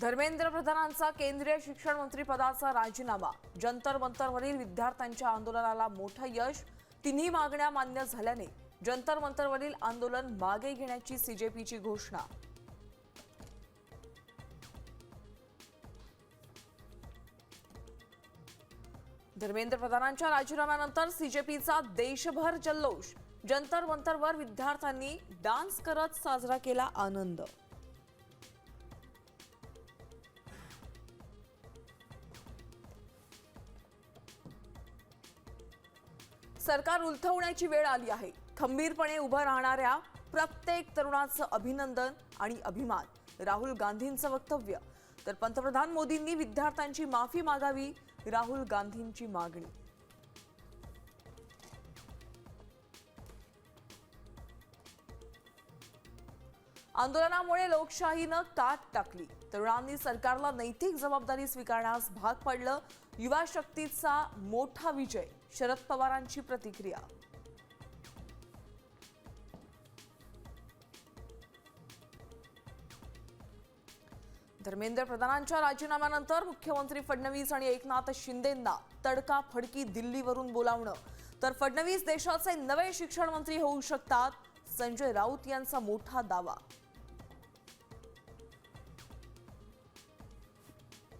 धर्मेंद्र प्रधानांचा केंद्रीय शिक्षण मंत्री पदाचा राजीनामा। जंतर मंतरवरील विद्यार्थ्यांच्या आंदोलनाला मोठं यश। तिन्ही मागण्या मान्य झाल्याने जंतर मंतरवरील आंदोलन मागे घेण्याची सीजेपीची घोषणा। धर्मेंद्र प्रधानांच्या राजीनाम्यानंतर सीजेपीचा देशभर जल्लोष। जंतर मंतरवर विद्यार्थ्यांनी डान्स करत साजरा केला आनंद। सरकार उलथवण्याची वेळ आली आहे। खंबीरपणे उभं राहणाऱ्या प्रत्येक तरुणाचं अभिनंदन आणि अभिमान। राहुल गांधींचं वक्तव्य। तर पंतप्रधान मोदींनी विद्यार्थ्यांची माफी मागावी, राहुल गांधींची मागणी। आंदोलनामुळे लोकशाहीनं काट टाकली। तरुणांनी सरकारला नैतिक जबाबदारी स्वीकारण्यास भाग पाडलं। युवा शक्तीचा मोठा विजय। शरद पवारांची प्रतिक्रिया। धर्मेंद्र प्रधानांच्या राजीनाम्यानंतर मुख्यमंत्री फडणवीस आणि एकनाथ शिंदेंना तडकाफडकी दिल्लीवरून बोलावणं। तर फडणवीस देशाचे नवे शिक्षण मंत्री होऊ शकतात, संजय राऊत यांचा मोठा दावा।